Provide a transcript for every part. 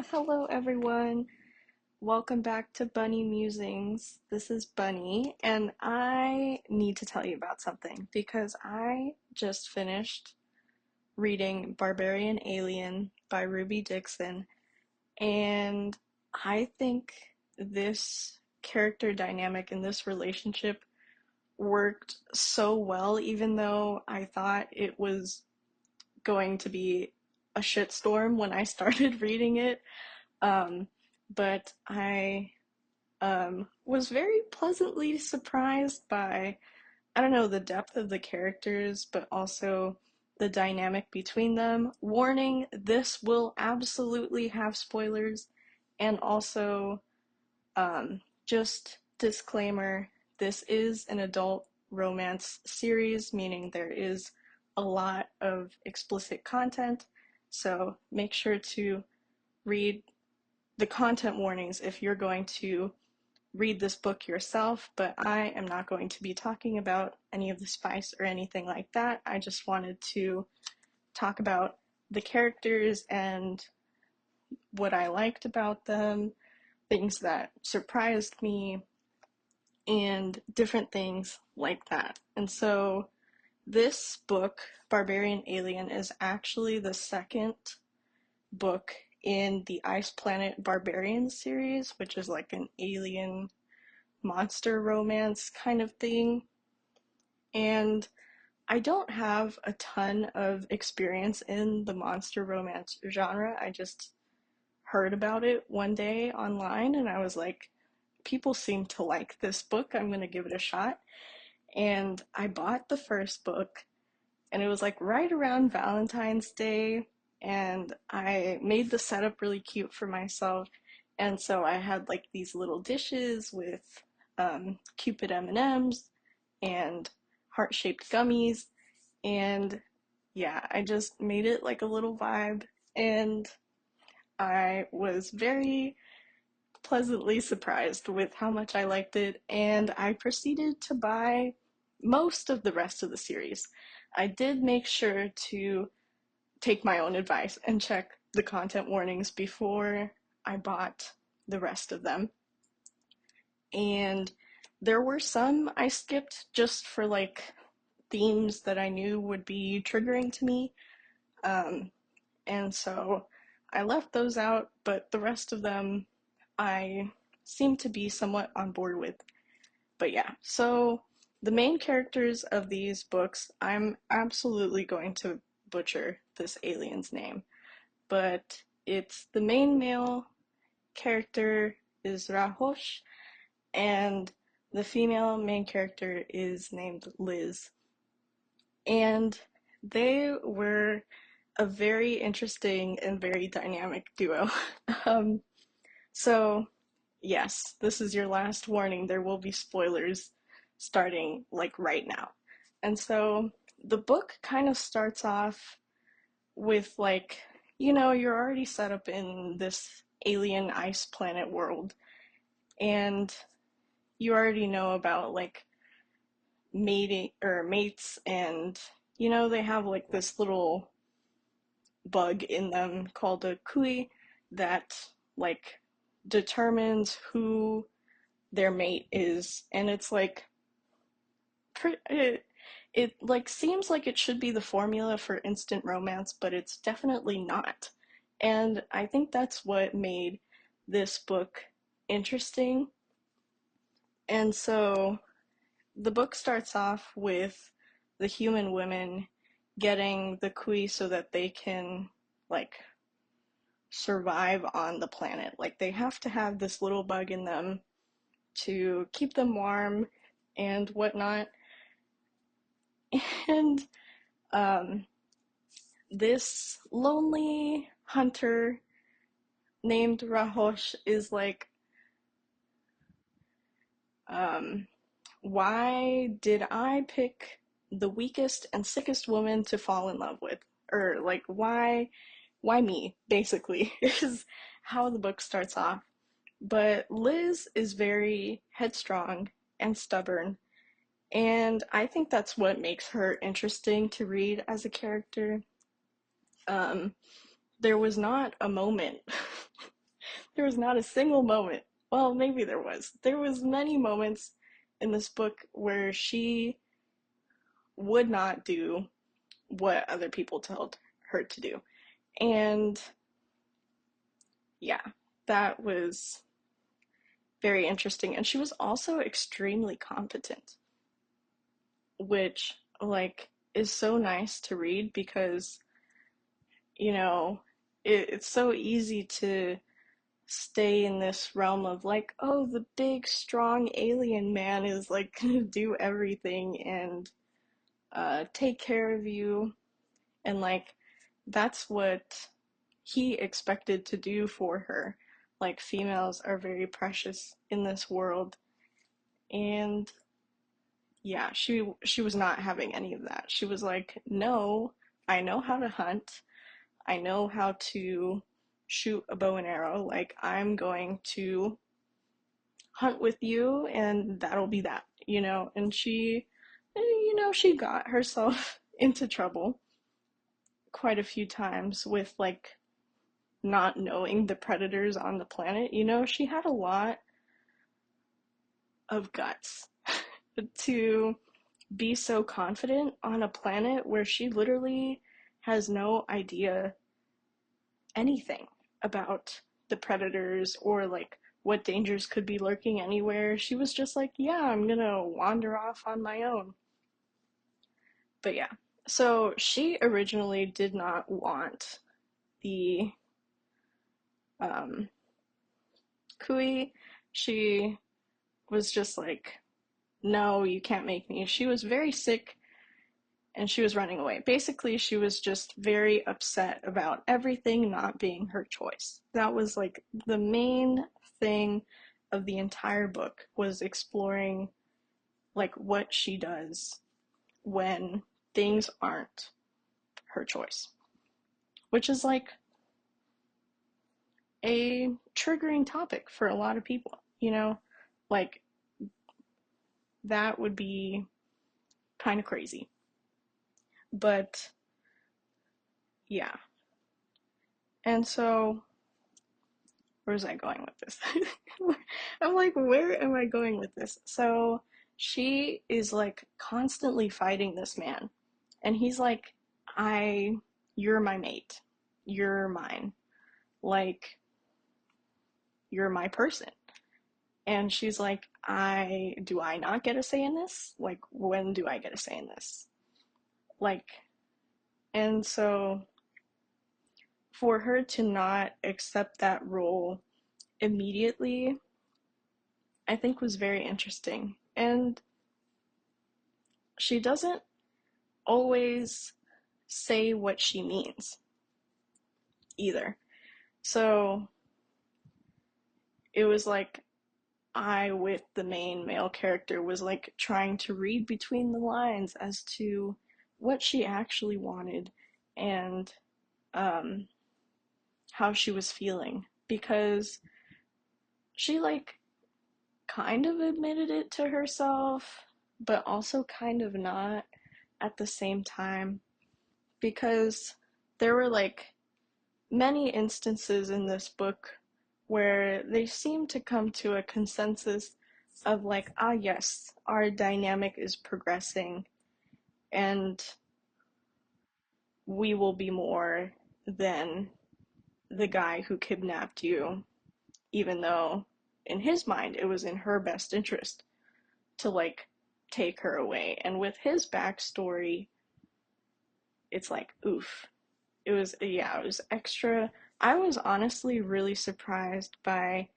Hello everyone. Welcome back to Bunny Musings. This is Bunny, and I need to tell you about something because I just finished reading Barbarian Alien by Ruby Dixon, and I think this character dynamic in this relationship worked so well, even though I thought it was going to be a shitstorm when I started reading it. Um, but I was very pleasantly surprised by, I don't know, the depth of the characters, but also the dynamic between them. Warning, this will absolutely have spoilers, and also, just disclaimer, this is an adult romance series, meaning there is a lot of explicit content, so make sure to read the content warnings if you're going to read this book yourself, but I am not going to be talking about any of the spice or anything like that. I just wanted to talk about the characters and what I liked about them, things that surprised me, and different things like that. And so this book, Barbarian Alien, is actually the second book in the Ice Planet Barbarian series, which is like an alien monster romance kind of thing. And I don't have a ton of experience in the monster romance genre. I just heard about it one day online and I was like, people seem to like this book. I'm going to give it a shot. And I bought the first book, and it was like right around Valentine's Day, and I made the setup really cute for myself. And so I had like these little dishes with Cupid M&Ms and heart-shaped gummies, and yeah, I just made it like a little vibe, and I was very pleasantly surprised with how much I liked it, and I proceeded to buy most of the rest of the series. I did make sure to take my own advice and check the content warnings before I bought the rest of them. And there were some I skipped just for like themes that I knew would be triggering to me. Um, and so I left those out, but the rest of them I seem to be somewhat on board with. But yeah, so the main characters of these books, I'm absolutely going to butcher this alien's name, but it's the main male character is Raahosh, and the female main character is named Liz. And they were a very interesting and very dynamic duo. um, so, yes, this is your last warning. There will be spoilers starting like right now. And so the book kind of starts off with like, you're already set up in this alien ice planet world, and you already know about like mating or mates, and they have like this little bug in them called a kui that like determines who their mate is, and it's like it like seems like it should be the formula for instant romance, but it's definitely not. And I think that's what made this book interesting. And so the book starts off with the human women getting the kui so that they can like survive on the planet. Like they have to have this little bug in them to keep them warm and whatnot. And um, this lonely hunter named Raahosh is like, um, why did I pick the weakest and sickest woman to fall in love with? Or like, why me, basically, is how the book starts off. But Liz is very headstrong and stubborn, and I think that's what makes her interesting to read as a character. Um, there was not a moment There was not a single moment. Well, maybe there was. There was many moments in this book where she would not do what other people told her to do. And yeah, that was very interesting. And she was also extremely competent, which, like, is so nice to read because, you know, it's so easy to stay in this realm of like, oh, the big, strong alien man is like gonna do everything and take care of you. And like, that's what he expected to do for her. Like, females are very precious in this world. And yeah, she was not having any of that. She was like, no, I know how to hunt. I know how to shoot a bow and arrow. Like, I'm going to hunt with you, and that'll be that, you know? And she got herself into trouble quite a few times with, like, not knowing the predators on the planet. She had a lot of guts to be so confident on a planet where she literally has no idea anything about the predators or like what dangers could be lurking anywhere. She was just like, yeah, I'm gonna wander off on my own. But yeah, so she originally did not want the um, Kui. She was just like, no, you can't make me. She was very sick and she was running away. Basically, she was just very upset about everything not being her choice. That was like the main thing of the entire book, was exploring like what she does when things aren't her choice, which is like a triggering topic for a lot of people. Like, that would be kind of crazy. But yeah. And so, where's I going with this? I'm like, where am I going with this? So she is like constantly fighting this man, and he's like, you're my mate. You're mine. Like, you're my person. And she's like, do I not get a say in this? Like, when do I get a say in this? Like, and so for her to not accept that role immediately, I think was very interesting. And she doesn't always say what she means either. So it was like I, with the main male character, was like trying to read between the lines as to what she actually wanted and um, how she was feeling. Because she, like, kind of admitted it to herself, but also kind of not at the same time. Because there were, like, many instances in this book where they seem to come to a consensus of like, yes, our dynamic is progressing and we will be more than the guy who kidnapped you, even though in his mind it was in her best interest to like take her away. And with his backstory, it's like, oof. It was extra. I was honestly really surprised by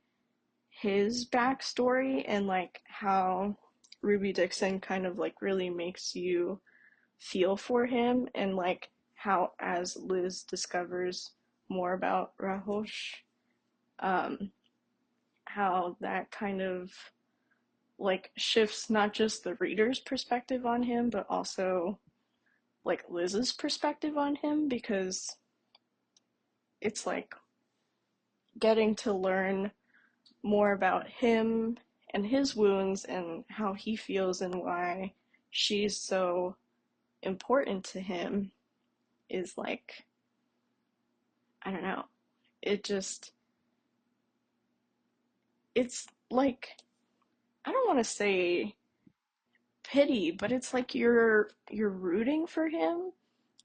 his backstory and like how Ruby Dixon kind of like really makes you feel for him, and like how, as Liz discovers more about Raahosh, um, how that kind of like shifts not just the reader's perspective on him, but also like Liz's perspective on him, because it's like getting to learn more about him and his wounds and how he feels and why she's so important to him is like, I don't know. It just, it's like, I don't want to say pity, but it's like you're rooting for him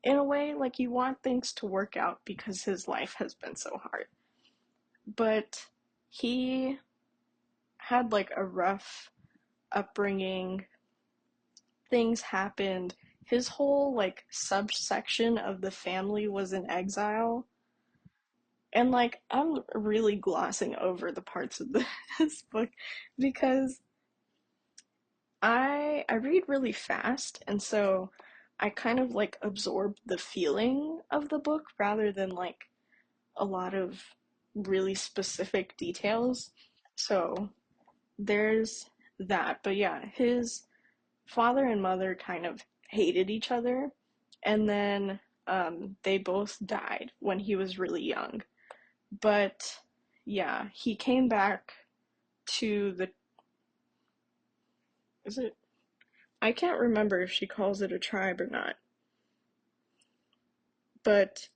in a way, like you want things to work out because his life has been so hard. But he had like a rough upbringing. Things happened. His whole like subsection of the family was in exile. And like I'm really glossing over the parts of this book because I read really fast, and so I kind of like absorb the feeling of the book rather than like a lot of really specific details. So there's that. But yeah, his father and mother kind of hated each other, and then they both died when he was really young. But yeah, he came back to the. Is it? I can't remember if she calls it a tribe or not. But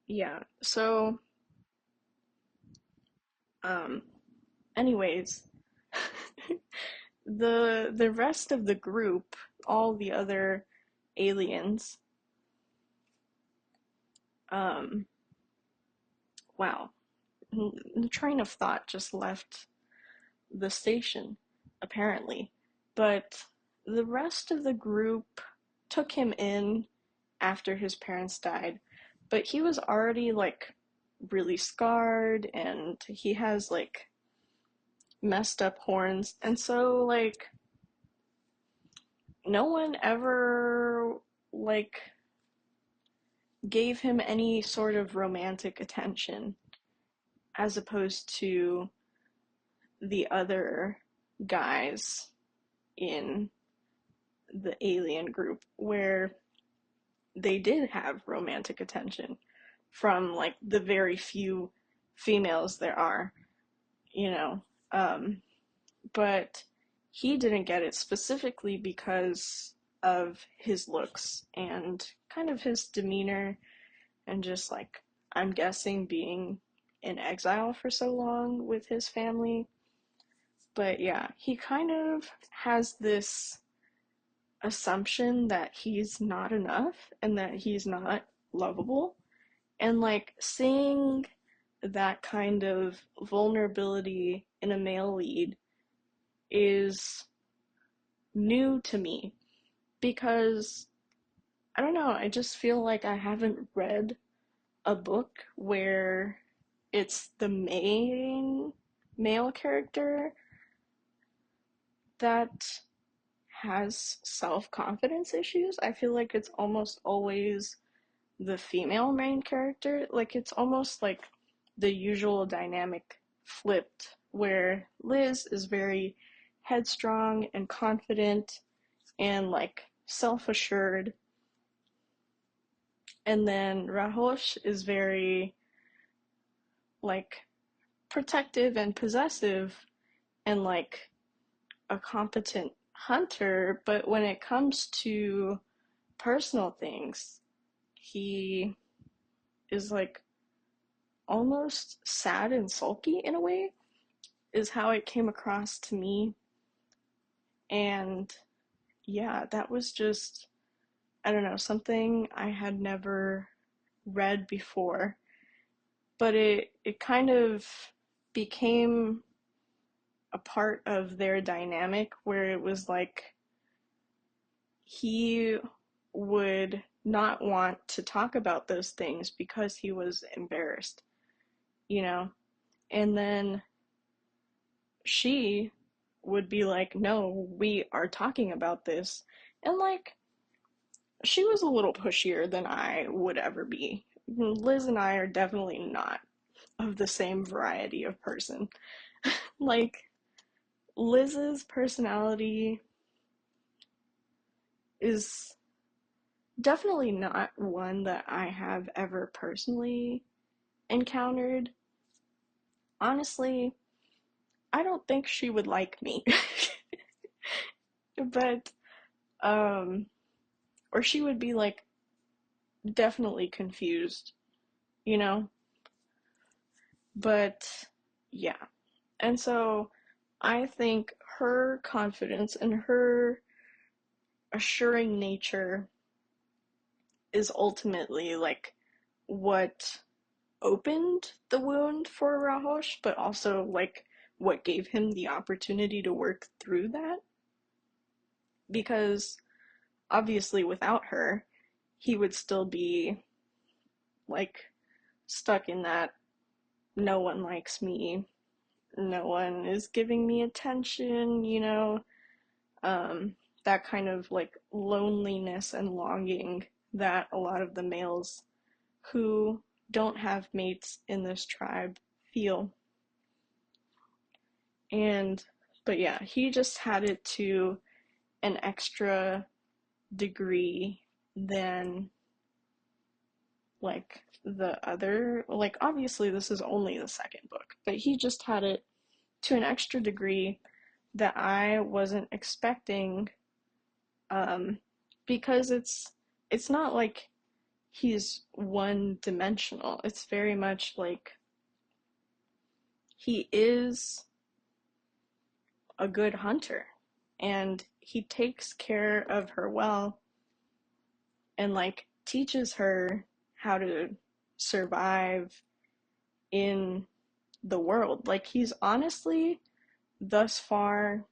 yeah, so um, anyways, the rest of the group, all the other aliens, um, wow, the train of thought just left the station, apparently. But the rest of the group took him in after his parents died, but he was already like really scarred and he has like messed up horns, and so like no one ever like gave him any sort of romantic attention as opposed to the other guys in the alien group where they did have romantic attention from like the very few females there are, you know. Um, but he didn't get it specifically because of his looks and kind of his demeanor and just like, I'm guessing, being in exile for so long with his family. But yeah, he kind of has this assumption that he's not enough and that he's not lovable. And like seeing that kind of vulnerability in a male lead is new to me because I don't know, I just feel like I haven't read a book where it's the main male character that has self-confidence issues. I feel like it's almost always the female main character. Like it's almost like the usual dynamic flipped, where Liz is very headstrong and confident and like self-assured, and then Raahosh is very like protective and possessive and like a competent hunter, but when it comes to personal things, he is like almost sad and sulky in a way, is how it came across to me. And yeah, that was just, I don't know, something I had never read before, but it kind of became a part of their dynamic where it was like he would not want to talk about those things because he was embarrassed, you know? And then she would be like, no, we are talking about this. And like, she was a little pushier than I would ever be. Liz and I are definitely not of the same variety of person. Like, Liz's personality is definitely not one that I have ever personally encountered. Honestly, I don't think she would like me. But, um, or she would be like definitely confused, you know? But, yeah. And so I think her confidence and her assuring nature is ultimately like what opened the wound for Raahosh, but also like what gave him the opportunity to work through that. Because obviously, without her, he would still be like stuck in that no one likes me, no one is giving me attention, that kind of like loneliness and longing that a lot of the males who don't have mates in this tribe feel. And, but yeah, he just had it to an extra degree than like the other, like obviously this is only the second book, but he just had it to an extra degree that I wasn't expecting, um because it's not like he's one dimensional. It's very much like he is a good hunter and he takes care of her well and like teaches her how to survive in the world. Like he's honestly thus far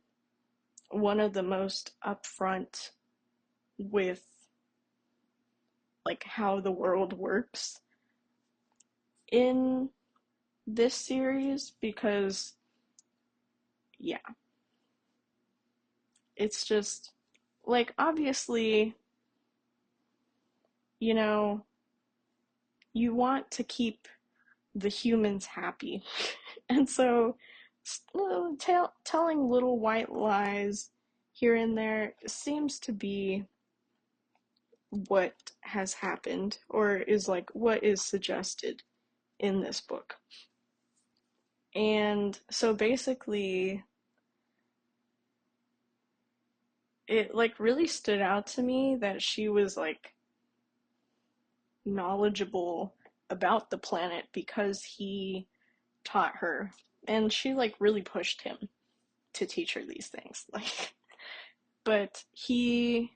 one of the most upfront with like how the world works in this series, because yeah, it's just like obviously, you know, you want to keep the humans happy. And so telling little white lies here and there seems to be what has happened, or is like what is suggested in this book. And so basically, it like really stood out to me that she was like knowledgeable about the planet because he taught her, and she like really pushed him to teach her these things. Like, but he,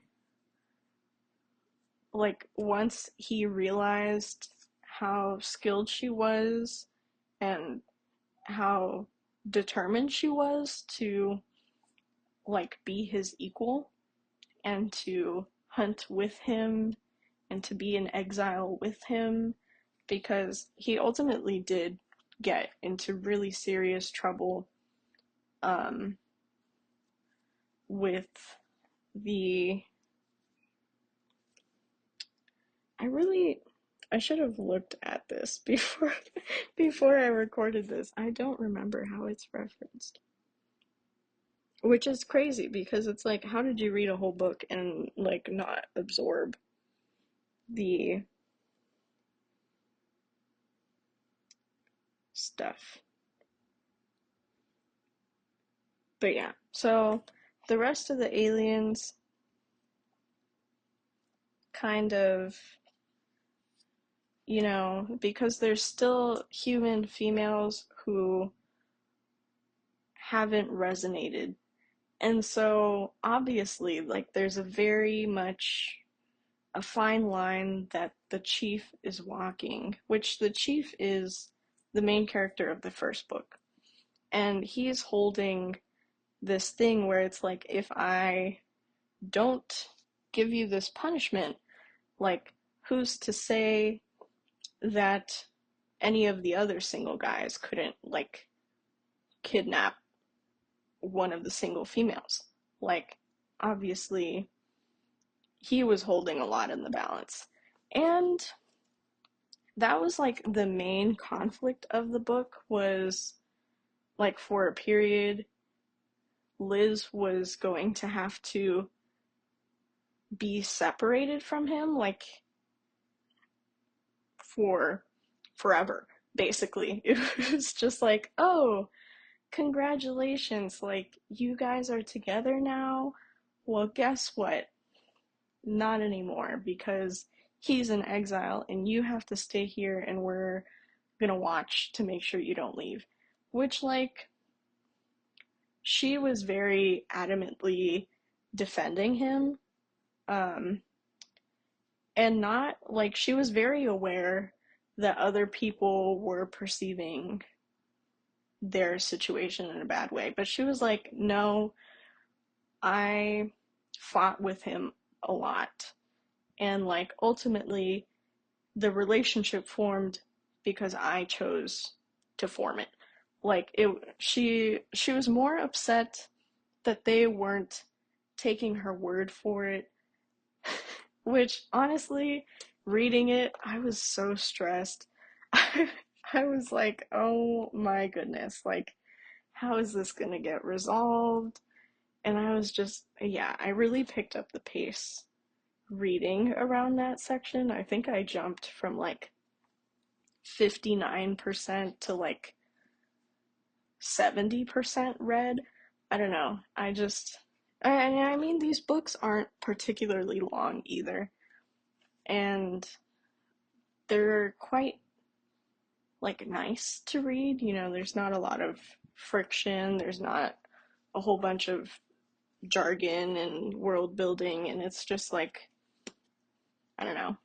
like, once he realized how skilled she was and how determined she was to like be his equal and to hunt with him and to be in exile with him, because he ultimately did get into really serious trouble, um, with the. I really. I should have looked at this before before I recorded this. I don't remember how it's referenced. Which is crazy because it's like, how did you read a whole book and like not absorb the stuff? But yeah, so the rest of the aliens kind of, because there's still human females who haven't resonated. And so obviously, like, there's a very much a fine line that the chief is walking, which the chief is the main character of the first book. And he's holding this thing where it's like, if I don't give you this punishment, like, who's to say that any of the other single guys couldn't, like, kidnap one of the single females? Like, obviously, he was holding a lot in the balance. And that was, like, the main conflict of the book was, like, for a period, Liz was going to have to be separated from him, like, for forever, basically. It was just like, oh, congratulations, like, you guys are together now. Well, guess what? Not anymore, because he's in exile and you have to stay here and we're gonna watch to make sure you don't leave. Which, like, she was very adamantly defending him. Um, and not like she was very aware that other people were perceiving their situation in a bad way. But she was like, no, I fought with him a lot. And like ultimately, the relationship formed because I chose to form it. Like it, she was more upset that they weren't taking her word for it, which honestly, reading it, I was so stressed. I was like, oh my goodness, like, how is this gonna get resolved? And I was just, yeah, I really picked up the pace reading around that section. I think I jumped from like 59% to like 70% read. I don't know. I mean, these books aren't particularly long either. And they're quite like nice to read. You know, there's not a lot of friction, there's not a whole bunch of jargon and world building, and it's just like, I don't know,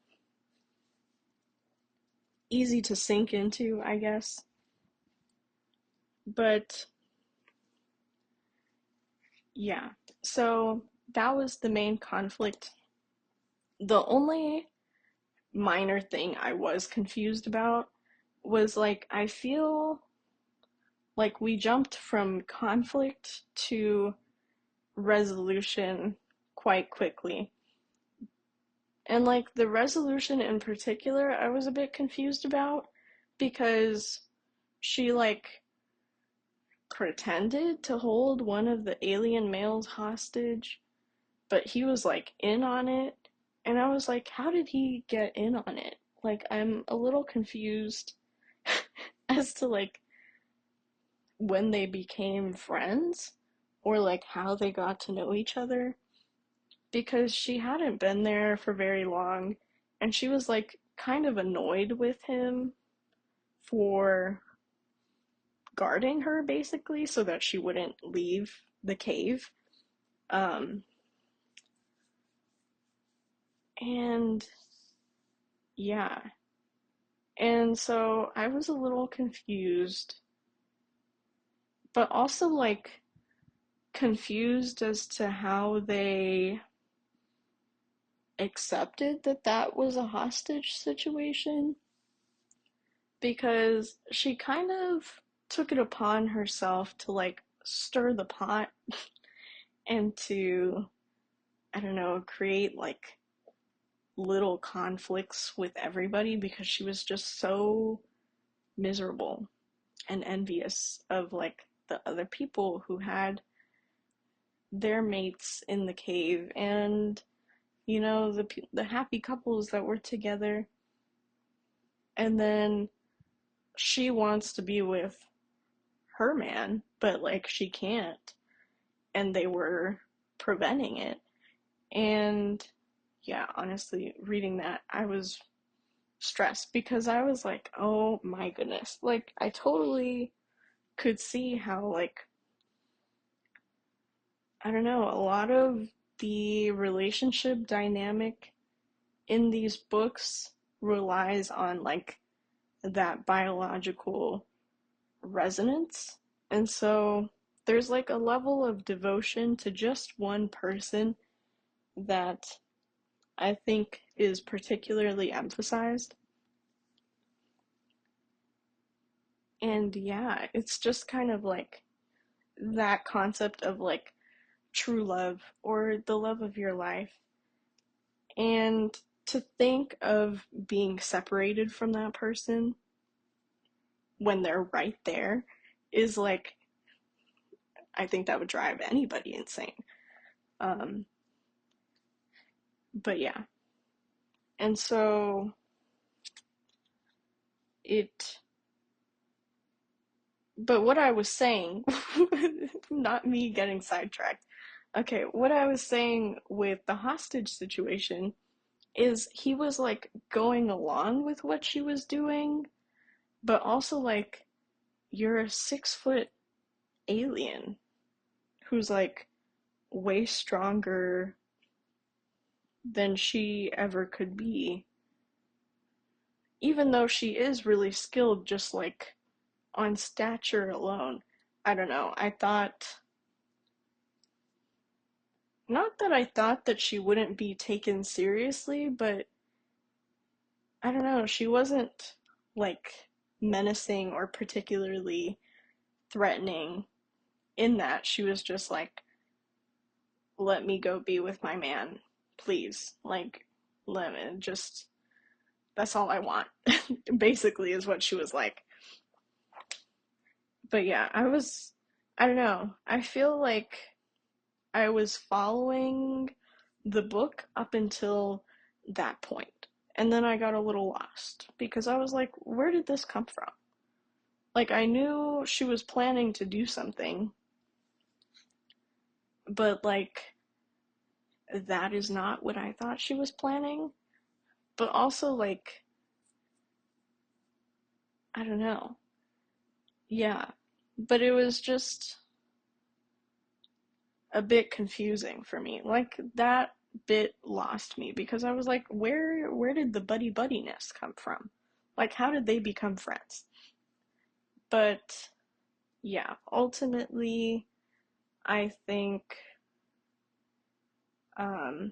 easy to sink into, I guess. But yeah, so that was the main conflict. The only minor thing I was confused about was like, I feel like we jumped from conflict to resolution quite quickly. And like the resolution in particular, I was a bit confused about because she like pretended to hold one of the alien males hostage, but he was like in on it. And I was like, how did he get in on it? Like, I'm a little confused as to like when they became friends or like how they got to know each other because she hadn't been there for very long and she was like kind of annoyed with him for guarding her basically so that she wouldn't leave the cave. Um, and yeah, and so I was a little confused, but also like confused as to how they accepted that that was a hostage situation because she kind of took it upon herself to like stir the pot and to, I don't know, create like little conflicts with everybody because she was just so miserable and envious of like the other people who had their mates in the cave and you know the happy couples that were together, and then she wants to be with her man but like she can't, and they were preventing it. And yeah, honestly, reading that, I was stressed because I was like, oh my goodness. Like, I totally could see how, like, I don't know, a lot of the relationship dynamic in these books relies on, like, that biological resonance. And so there's, like, a level of devotion to just one person that I think is particularly emphasized. And yeah, it's just kind of like that concept of like true love or the love of your life. And to think of being separated from that person when they're right there is like, I think that would drive anybody insane. Um, but yeah. And so it, but what I was saying, not me getting sidetracked. Okay, what I was saying with the hostage situation is he was like going along with what she was doing, but also like, you're a 6 foot alien. who's like way stronger than she ever could be, even though she is really skilled just like on stature alone. I don't know. I thought, not that I thought that she wouldn't be taken seriously, but I don't know, she wasn't like menacing or particularly threatening in that. She was just like, let me go be with my man, please. Like, let me just, that's all I want, basically, is what she was like. But yeah, I don't know. I feel like I was following the book up until that point. And then I got a little lost because I was like, where did this come from? Like, I knew she was planning to do something, but like, that is not what I thought she was planning. But also, like, I don't know. Yeah. But it was just a bit confusing for me. Like, that bit lost me because I was like, where did the buddy buddiness come from? Like, how did they become friends? But yeah, ultimately, I think um,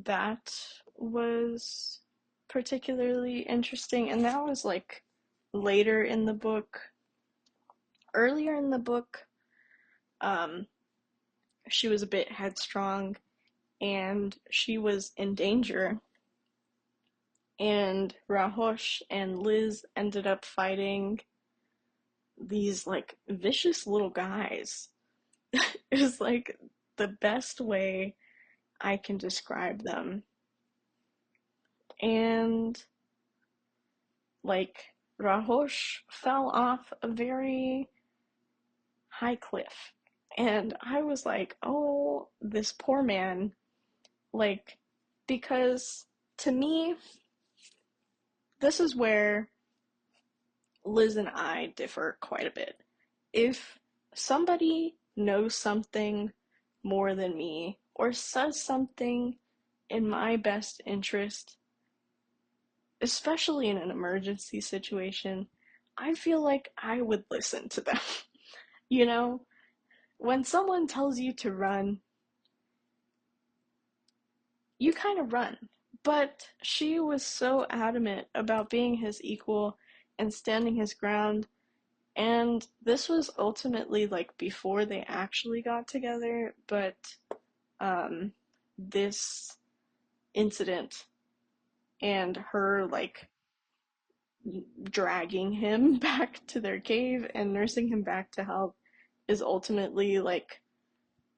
that was particularly interesting, and that was like later in the book. Earlier in the book, um, she was a bit headstrong and she was in danger, and Raahosh and Liz ended up fighting these like vicious little guys. It was like the best way I can describe them. And like Raahosh fell off a very high cliff. And I was like, oh, this poor man. Like, because to me, this is where Liz and I differ quite a bit. If somebody knows something more than me or says something in my best interest, especially in an emergency situation, I feel like I would listen to them. You know, when someone tells you to run, you kind of run. But she was so adamant about being his equal and standing his ground. And this was ultimately like before they actually got together, but um, this incident and her like dragging him back to their cave and nursing him back to health is ultimately like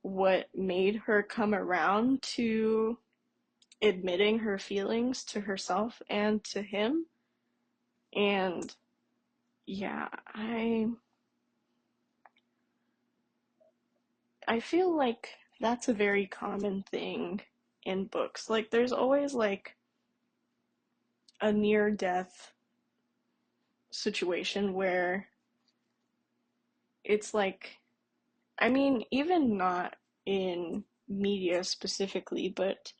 what made her come around to admitting her feelings to herself and to him. And yeah, I feel like that's a very common thing in books. Like there's always like a near death situation where it's like, I mean, even not in media specifically, but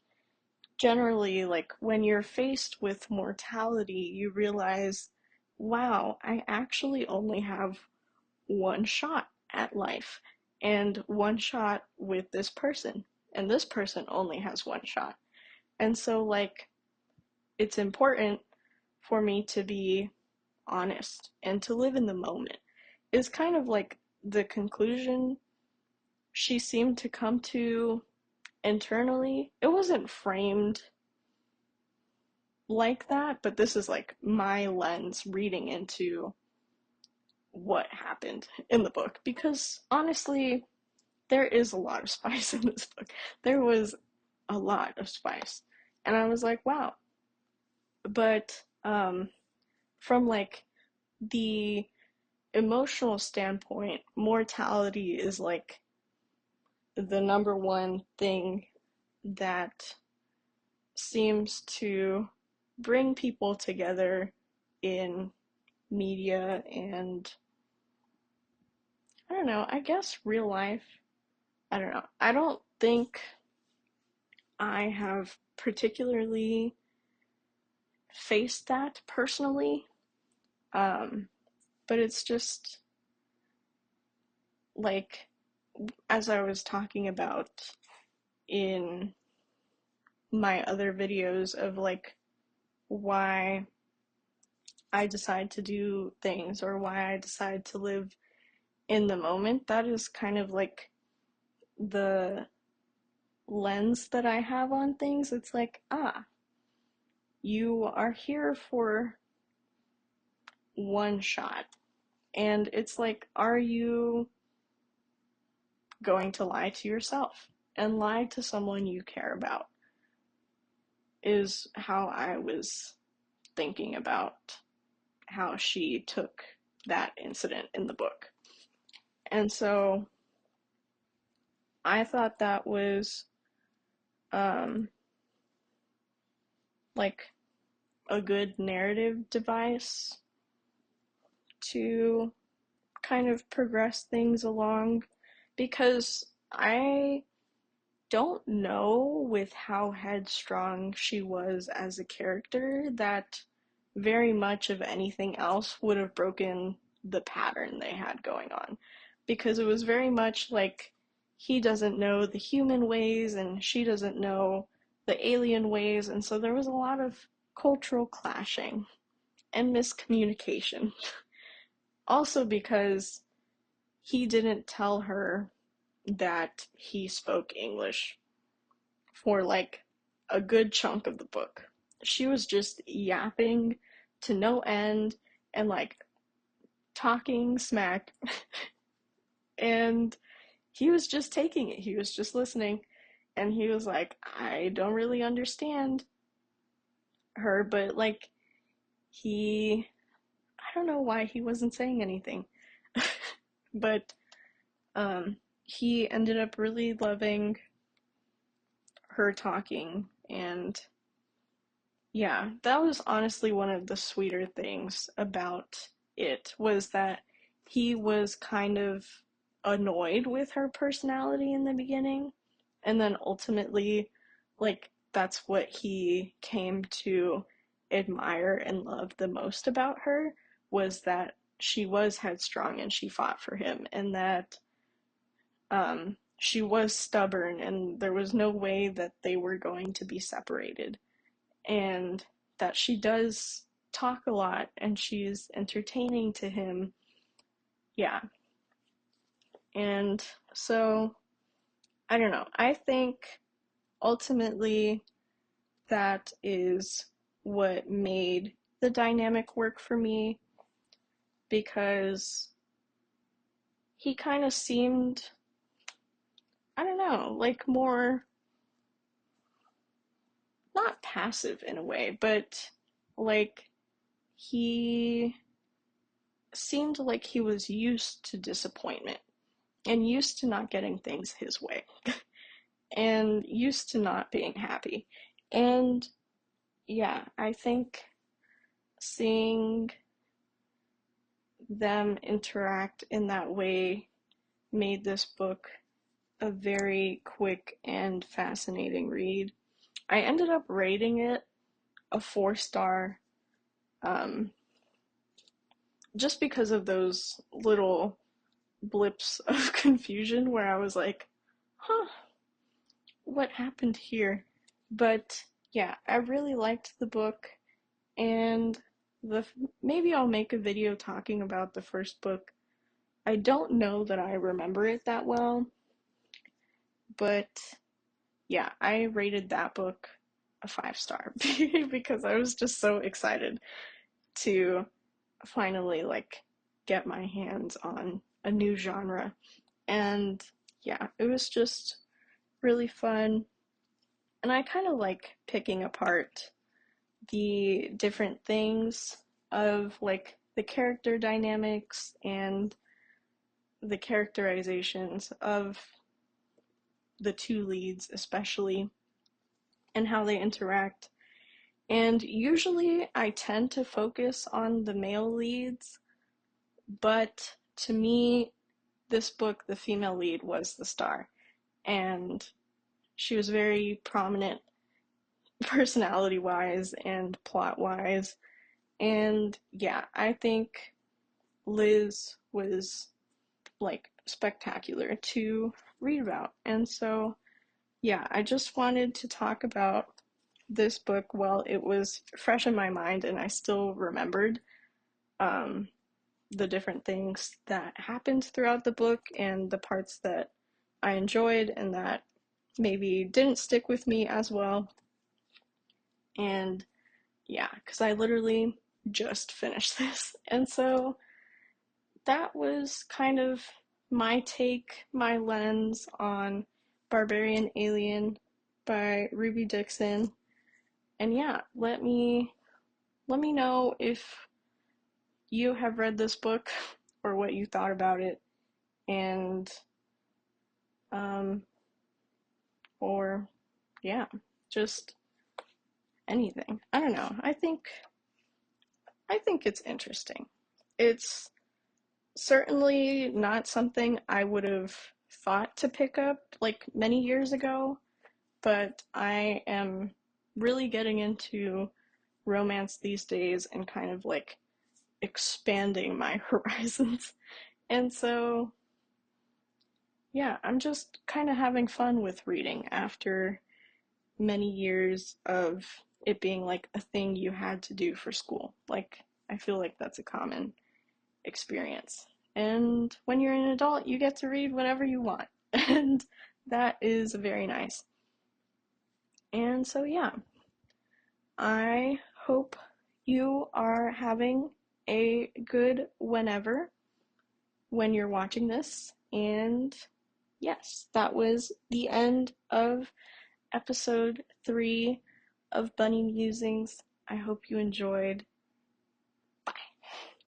generally, like when you're faced with mortality, you realize, wow, I actually only have one shot at life and one shot with this person, and this person only has one shot. And so, like, it's important for me to be honest and to live in the moment, is kind of like the conclusion she seemed to come to internally. It wasn't framed like that, but this is like my lens reading into what happened in the book because honestly, there is a lot of spice in this book. There was a lot of spice. And I was like, wow. But from like the emotional standpoint, mortality is like the number one thing that seems to bring people together in media and I don't know, I guess real life, I don't know. I don't think I have particularly faced that personally. Um, but it's just like, as I was talking about in my other videos of like why I decide to do things or why I decide to live in the moment, that is kind of like the lens that I have on things. It's like, you are here for one shot. And it's like, are you going to lie to yourself and lie to someone you care about? Is how I was thinking about how she took that incident in the book. And so I thought that was um, like a good narrative device to kind of progress things along, because I don't know, with how headstrong she was as a character, that very much of anything else would have broken the pattern they had going on. Because it was very much like he doesn't know the human ways and she doesn't know the alien ways, and so there was a lot of cultural clashing and miscommunication. Also, because he didn't tell her that he spoke English for like a good chunk of the book. She was just yapping to no end and like talking smack, and he was just taking it. He was just listening, and he was like, I don't really understand her, but like he, I don't know why he wasn't saying anything. But he ended up really loving her talking, and yeah, that was honestly one of the sweeter things about it, was that he was kind of annoyed with her personality in the beginning, and then ultimately, like, that's what he came to admire and love the most about her, was that she was headstrong and she fought for him, and that she was stubborn and there was no way that they were going to be separated, and that she does talk a lot and she's entertaining to him. Yeah. And so, I don't know. I think ultimately that is what made the dynamic work for me, because he kind of seemed, I don't know, like more, not passive in a way, but like he seemed like he was used to disappointment and used to not getting things his way and used to not being happy. And yeah, I think seeing them interact in that way made this book a very quick and fascinating read. I ended up rating it a 4 star, um, just because of those little blips of confusion where I was like, huh, what happened here? But yeah, I really liked the book, and the maybe I'll make a video talking about the first book. I don't know that I remember it that well, but yeah, I rated that book a 5 star because I was just so excited to finally like get my hands on a new genre. And yeah, it was just really fun. And I kind of like picking apart the different things of like the character dynamics and the characterizations of the two leads, especially, and how they interact. And usually I tend to focus on the male leads, but to me, this book, the female lead was the star, and she was very prominent personality wise and plot wise. And yeah, I think Liz was like spectacular to read about. And so, yeah, I just wanted to talk about this book while it was fresh in my mind and I still remembered um, the different things that happened throughout the book and the parts that I enjoyed and that maybe didn't stick with me as well. And yeah, because I literally just finished this. And so that was kind of my take, my lens on Barbarian Alien by Ruby Dixon. And yeah, let me know if you have read this book or what you thought about it, and um or yeah, just anything. I don't know. I think it's interesting. It's certainly not something I would have thought to pick up like many years ago, but I am really getting into romance these days and kind of like expanding my horizons. And so, yeah, I'm just kind of having fun with reading after many years of it being like a thing you had to do for school. Like, I feel like that's a common experience. And when you're an adult, you get to read whatever you want. And that is very nice. And so, yeah, I hope you are having a good whenever when you're watching this. And yes, that was the end of episode 3 of Bunny Musings. I hope you enjoyed.